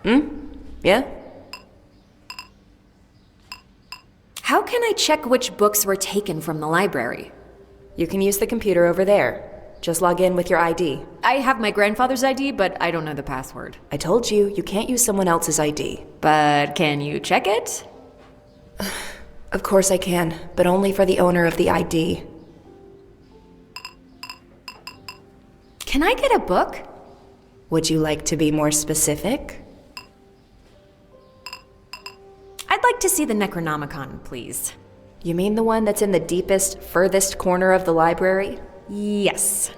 Yeah? How can I check which books were taken from the library? You can use the computer over there. Just log in with your ID. I have my grandfather's ID, but I don't know the password. I told you, you can't use someone else's ID. But can you check it? Of course I can, but only for the owner of the ID. Can I get a book? Would you like to be more specific? I'd like to see the Necronomicon, please. You mean the one that's in the deepest, furthest corner of the library? Yes.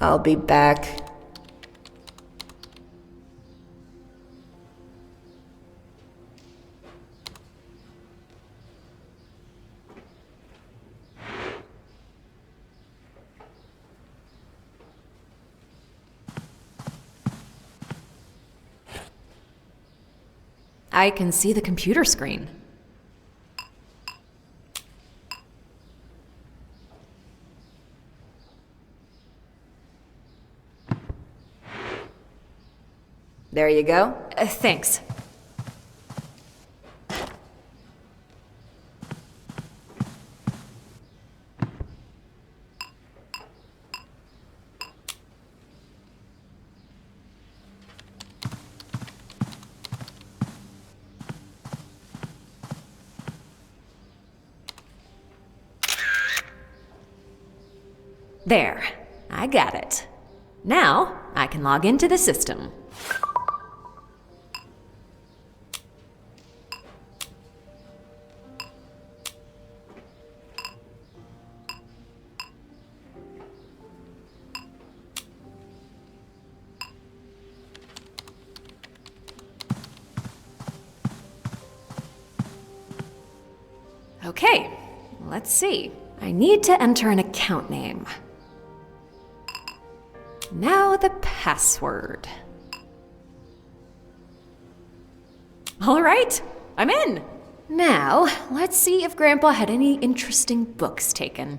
I'll be back. I can see the computer screen. There you go. Thanks. There, I got it. Now, I can log into the system. Okay, let's see. I need to enter an account name. Now the password. All right, I'm in. Now, let's see if Grandpa had any interesting books taken.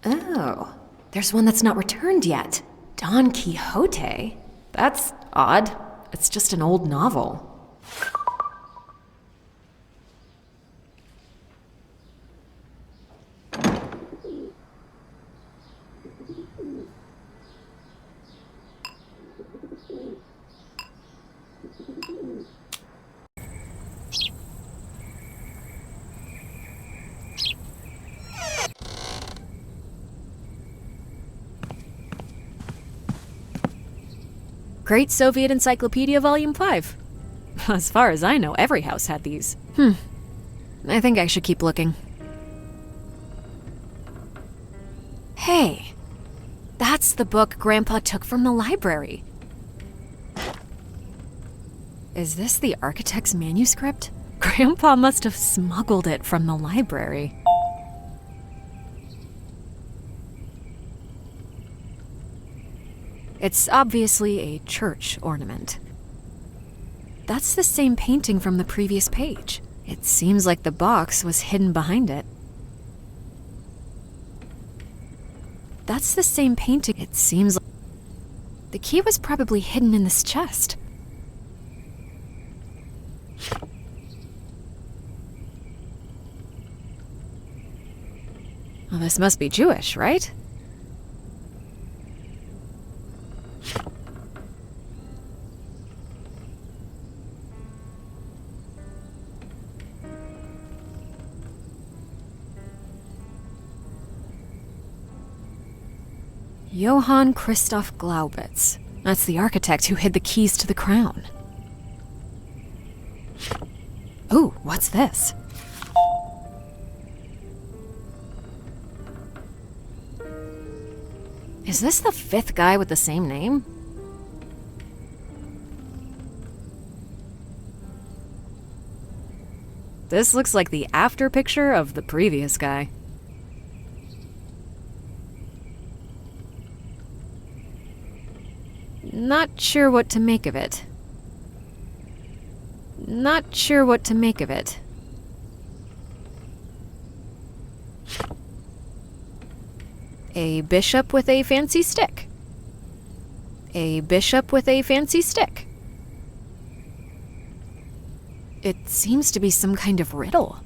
Oh, there's one that's not returned yet. Don Quixote? That's odd. It's just an old novel. Great Soviet Encyclopedia Volume 5. As far as I know, every house had these. I think I should keep looking. Hey, that's the book Grandpa took from the library. Is this the architect's manuscript? Grandpa must have smuggled it from the library. It's obviously a church ornament. That's the same painting from the previous page. It seems like the box was hidden behind it. That's the same painting. It seems like the key was probably hidden in this chest. Well, this must be Jewish, right? Johann Christoph Glaubitz. That's the architect who hid the keys to the crown. Ooh, what's this? Is this the fifth guy with the same name? This looks like the after picture of the previous guy. Not sure what to make of it. Not sure what to make of it. A bishop with a fancy stick. A bishop with a fancy stick. It seems to be some kind of riddle.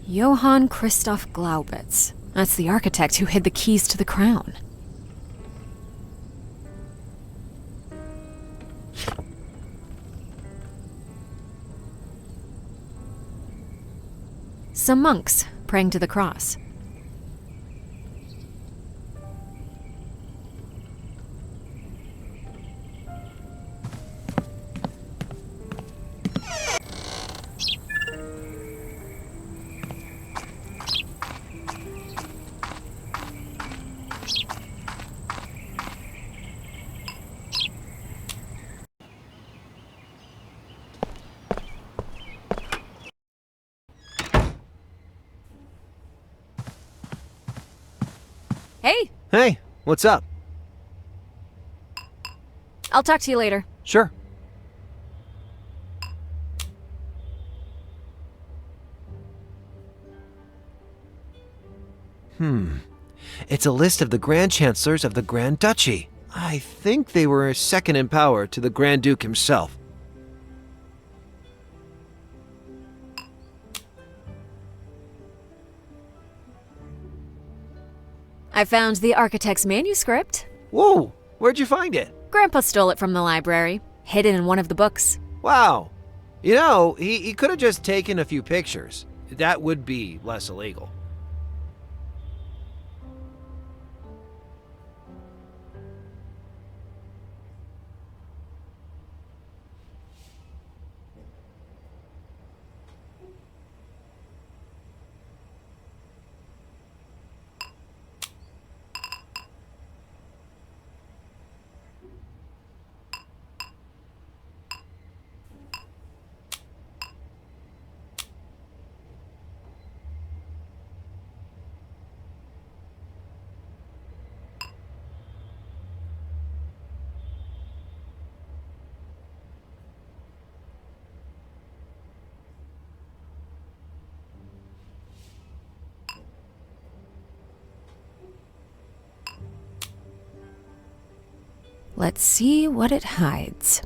Johann Christoph Glaubitz. That's the architect who hid the keys to the crown. Some monks praying to the cross. Hey! Hey, what's up? I'll talk to you later. Sure. It's a list of the Grand Chancellors of the Grand Duchy. I think they were second in power to the Grand Duke himself. I found the architect's manuscript. Whoa, where'd you find it? Grandpa stole it from the library, hidden in one of the books. Wow. You know, he could have just taken a few pictures. That would be less illegal. Let's see what it hides.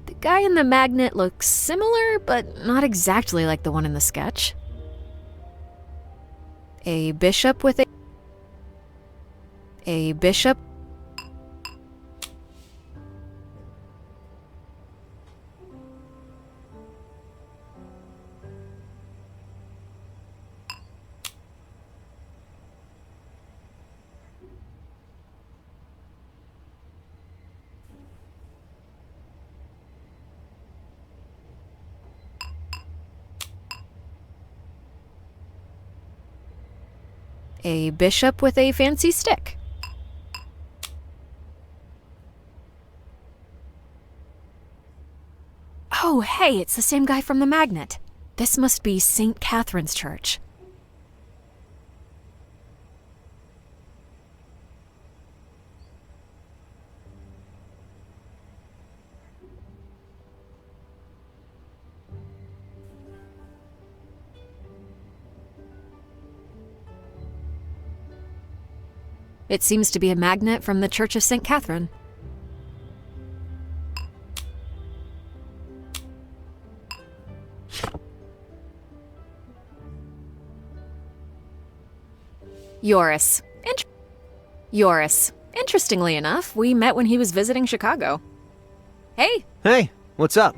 The guy in the magnet looks similar, but not exactly like the one in the sketch. A bishop with a bishop. A bishop with a fancy stick. Oh, hey, it's the same guy from the magnet. This must be St. Catherine's Church. It seems to be a magnet from the Church of St. Catherine. Joris. Joris. Interestingly enough, we met when he was visiting Chicago. Hey! Hey, what's up?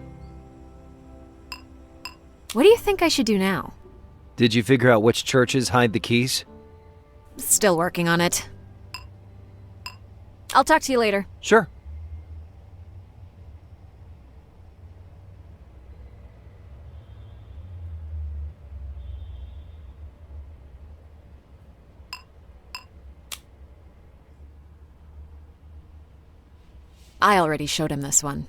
What do you think I should do now? Did you figure out which churches hide the keys? Still working on it. I'll talk to you later. Sure. I already showed him this one.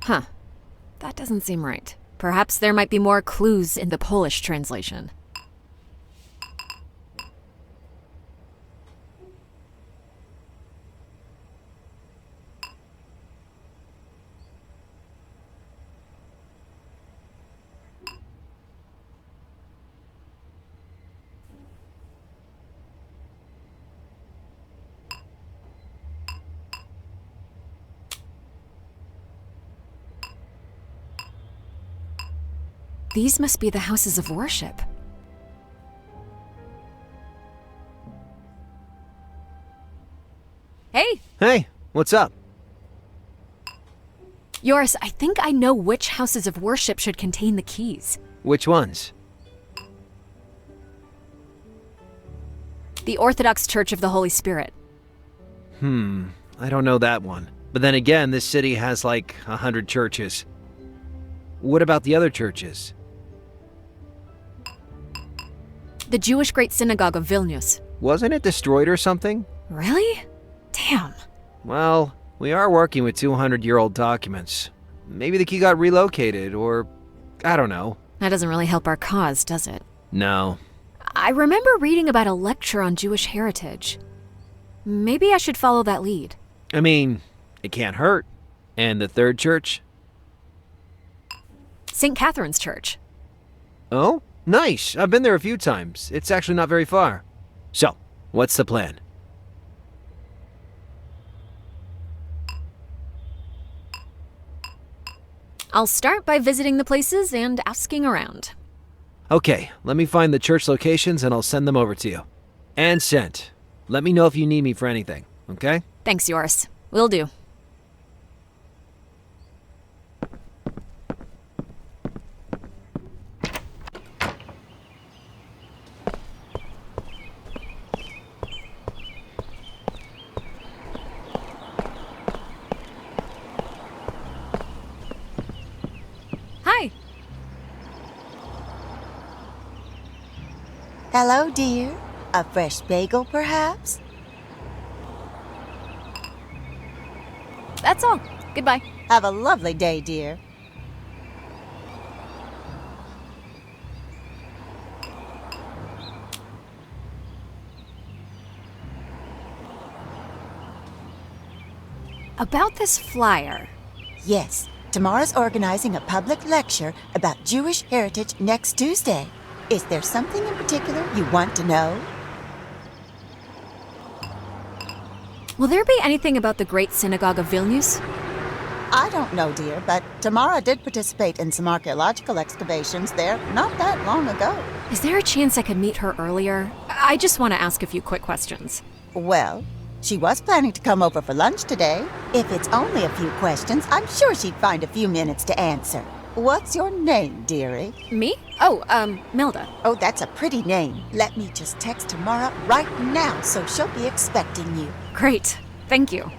Huh. That doesn't seem right. Perhaps there might be more clues in the Polish translation. These must be the houses of worship. Hey! Hey, what's up? Yoris, I think I know which houses of worship should contain the keys. Which ones? The Orthodox Church of the Holy Spirit. I don't know that one. But then again, this city has like 100 churches. What about the other churches? The Jewish Great Synagogue of Vilnius. Wasn't it destroyed or something? Really? Damn. Well, we are working with 200-year-old documents. Maybe the key got relocated, or I don't know. That doesn't really help our cause, does it? No. I remember reading about a lecture on Jewish heritage. Maybe I should follow that lead. I mean, it can't hurt. And the third church? St. Catherine's Church. Oh, nice. I've been there a few times. It's actually not very far. So, what's the plan? I'll start by visiting the places and asking around. Okay, let me find the church locations and I'll send them over to you. And sent. Let me know if you need me for anything, okay? Thanks, Yoris. Will do. Hi. Hello, dear. A fresh bagel, perhaps? That's all. Goodbye. Have a lovely day, dear. About this flyer. Yes, tomorrow's organizing a public lecture about Jewish heritage next Tuesday. Is there something in particular you want to know? Will there be anything about the Great Synagogue of Vilnius? I don't know, dear, but Tamara did participate in some archaeological excavations there not that long ago. Is there a chance I could meet her earlier? I just want to ask a few quick questions. Well, she was planning to come over for lunch today. If it's only a few questions, I'm sure she'd find a few minutes to answer. What's your name, dearie? Me? Oh, Milda. Oh, that's a pretty name. Let me just text Tamara right now so she'll be expecting you. Great. Thank you.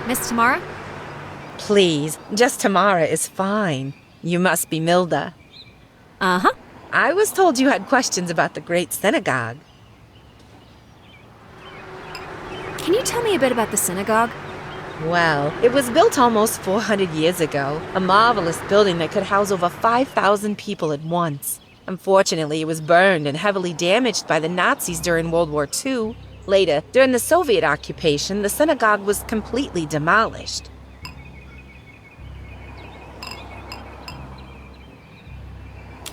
Miss Tamara? Please, just Tamara is fine. You must be Milda. Uh-huh. I was told you had questions about the Great Synagogue. Can you tell me a bit about the synagogue? Well, it was built almost 400 years ago. A marvelous building that could house over 5,000 people at once. Unfortunately, it was burned and heavily damaged by the Nazis during World War II. Later, during the Soviet occupation, the synagogue was completely demolished.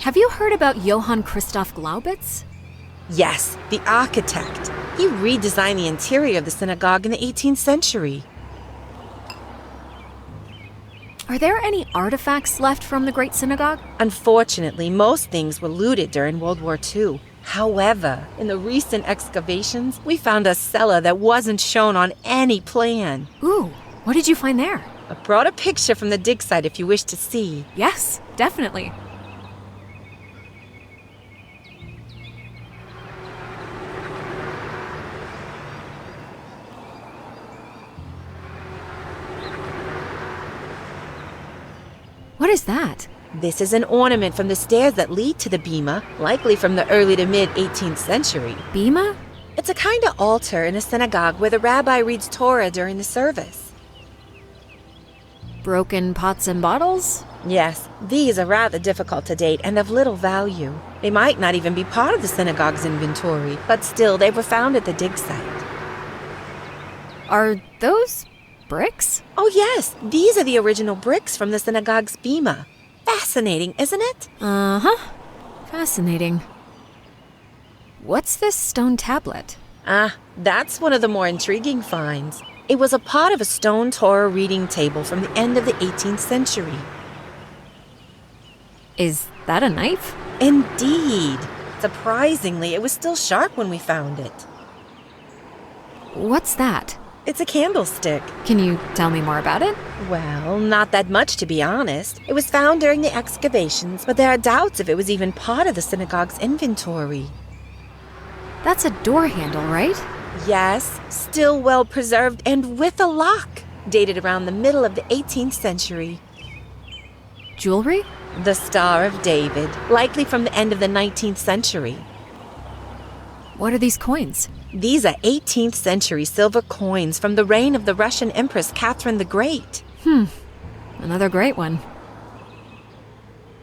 Have you heard about Johann Christoph Glaubitz? Yes, the architect. He redesigned the interior of the synagogue in the 18th century. Are there any artifacts left from the Great Synagogue? Unfortunately, most things were looted during World War II. However, in the recent excavations, we found a cellar that wasn't shown on any plan. Ooh, what did you find there? I brought a picture from the dig site if you wish to see. Yes, definitely. What is that? This is an ornament from the stairs that lead to the bima, likely from the early to mid 18th century. Bima? It's a kind of altar in a synagogue where the rabbi reads Torah during the service. Broken pots and bottles? Yes, these are rather difficult to date and of little value. They might not even be part of the synagogue's inventory, but still they were found at the dig site. Are those bricks? Oh yes, these are the original bricks from the synagogue's bima. Fascinating, isn't it? Uh-huh. Fascinating. What's this stone tablet? That's one of the more intriguing finds. It was a part of a stone Torah reading table from the end of the 18th century. Is that a knife? Indeed. Surprisingly, it was still sharp when we found it. What's that? It's a candlestick. Can you tell me more about it? Well, not that much, to be honest. It was found during the excavations, but there are doubts if it was even part of the synagogue's inventory. That's a door handle, right? Yes, still well preserved and with a lock, dated around the middle of the 18th century. Jewelry? The Star of David, likely from the end of the 19th century. What are these coins? These are 18th century silver coins from the reign of the Russian Empress Catherine the Great. Another great one.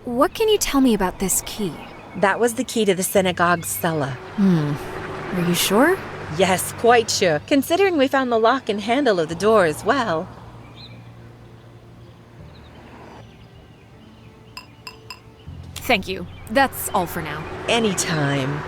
What can you tell me about this key? That was the key to the synagogue's cellar. Are you sure? Yes, quite sure, considering we found the lock and handle of the door as well. Thank you. That's all for now. Anytime.